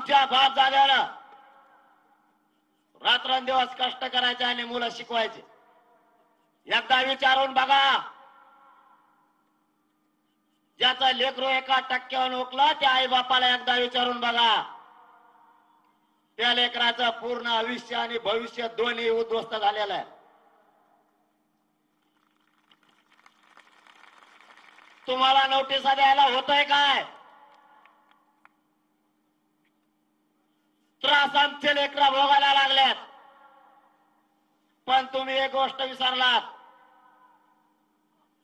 आमच्या बाप झाल्याला रात्रंदिवस कष्ट करायचे आणि मुलं शिकवायचे. एकदा विचारून बघा, ज्याचा लेकरू 1% ओकला त्या आई बापाला एकदा विचारून बघा, त्या लेकराचं पूर्ण आयुष्य आणि भविष्य दोन्ही उद्ध्वस्त झालेलं आहे. तुम्हाला नोटिसा द्यायला होतंय काय? त्रास आमचे लेकरं भोगायला लागल्यात. पण तुम्ही एक गोष्ट विसरलात,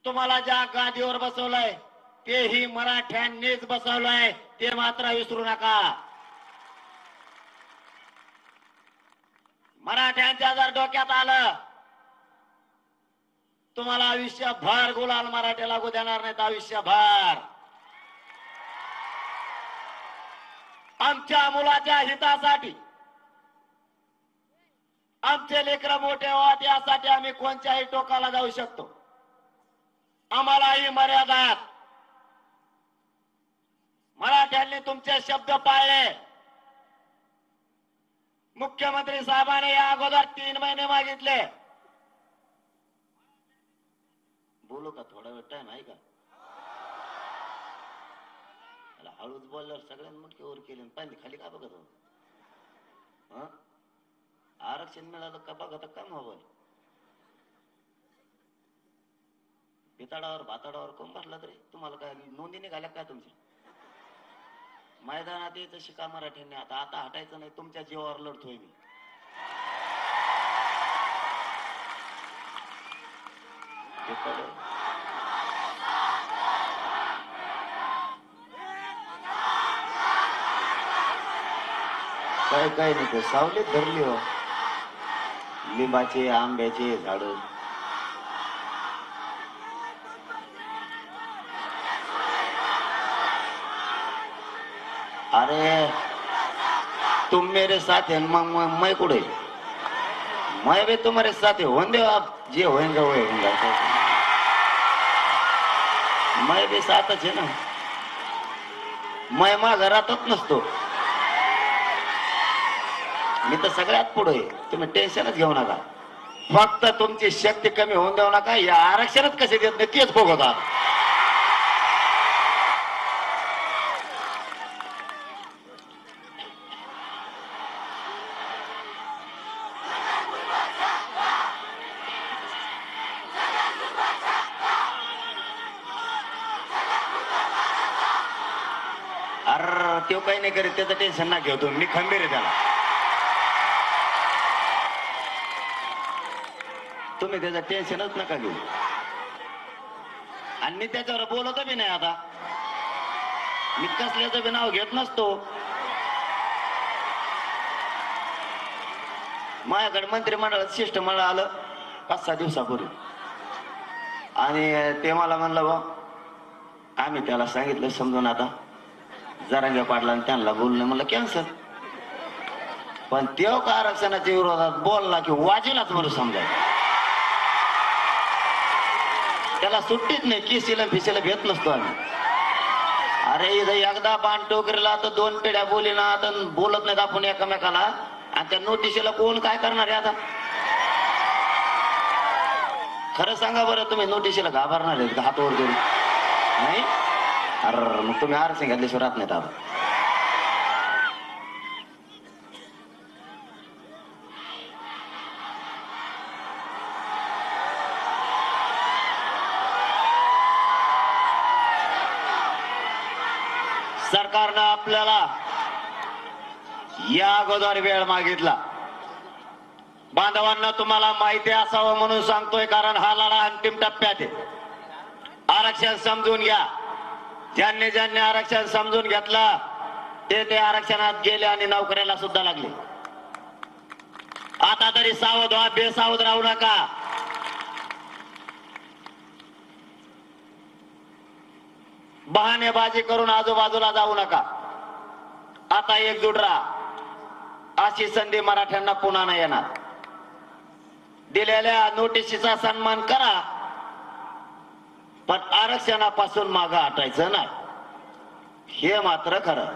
तुम्हाला ज्या गादीवर बसवलंय तेही मराठ्यांनीच बसवलंय, ते मात्र विसरू नका. मराठ्यांच्या जर डोक्यात आलं, तुम्हाला आयुष्यभर गुलाल मराठे लागू देणार नाहीत. आयुष्यभर आमच्या मुलाच्या हितासाठी, आमचे लेकरं मोठे व्हावेत यासाठी आम्ही कोणत्याही टोकाला जाऊ शकतो. आम्हालाही मर्यादा आहेत. मराठ्यांनी तुमचे शब्द पाळले. मुख्यमंत्री साहेबांनी या अगोदर 3 महिने मागितले. बोलू का? थोडा वेळ टाइम आहे का? हळूच बोलल्यावर सगळ्यांनी मुटके वर केले, पाहिजे खाली का बघत हो? आरक्षण मिळालं का बघत का मोबाईल? बिताडावर भाताडावर कोण बसला तरी तुम्हाला काय नोंदी निघाल्या काय तुमच्या? मैदानात यायचं शिका मराठ्यांनी. आता हटायचं नाही. तुमच्या जीवावर लढतोय मी. काय नाही, ते सावलीत धरली हो, लिंबाचे आंब्याचे झाड. अरे तुम मेरे साथ है, मैं कुड़े, मैं भी तुम्हारे साथ है. होने दो, आप जे होएंगे वो होगा. मैं भी साथच है ना. मैं मा घरातच नसतो. मी तर सगळ्यात पुढे. तुम्ही टेन्शनच घेऊ नका. फक्त तुमची शक्ती कमी होऊन देऊ नका. या आरक्षणच कसे देत नाही तेच बघता. अरे तो काही नाही करीत, त्याचं टेन्शन ना घेऊ तुम्ही. मी खंबीर आहे त्याला. तुम्ही त्याचं टेन्शनच नका घेऊ. आणि मी त्याच्यावर बोलतो बी नाही. आता मी कसल्याचं बी नाव घेत नसतो. माझ्याकडे मंत्रिमंडळात शिष्टमंडळ आलं 5-6 दिवसापूर्वी, आणि ते मला म्हणलं बा, आम्ही त्याला सांगितलं समजून, आता जरांगे पाटला त्यांना बोलणं म्हणलं कॅन्सल. पण तेव्हा का आरक्षणाच्या विरोधात बोलला की वाजेलाच म्हणून समजायचं. त्याला सुट्टीच नाही. किसीला फिसीला भेट नसतो आम्ही. अरे इथं एकदा बाण टोकरीला तर 2 पिढ्या बोली ना, तर बोलत नाहीत आपण एकमेकाला. आणि त्या नोटिशीला कोण काय करणार आहे आता? खरं सांगा बरं, तुम्ही नोटिशीला घाबरणार आहेत का? हात वर करून नाही. अरे मग तुम्ही आरक्षण घातल्याशिवाय राहत नाहीत. आता सरकारनं आपल्याला या अगोदर वेळ मागितला. बांधवांना तुम्हाला माहिती असावं म्हणून सांगतोय, कारण हा लढा अंतिम टप्प्यात आहे. आरक्षण समजून घ्या. ज्यांनी ज्यांनी आरक्षण समजून घेतलं ते आरक्षणात गेले आणि नोकऱ्याला सुद्धा लागले. आता तरी सावध व्हा, बेसावध राहू नका. बहाणेबाजी करून आजूबाजूला जाऊ नका. आता एकजूट राहा. अशी संधी मराठ्यांना पुन्हा नाही येणार. दिलेल्या नोटिशीचा सन्मान करा, पण आरक्षणापासून मागे हटायचं नाही. हे मात्र खरं.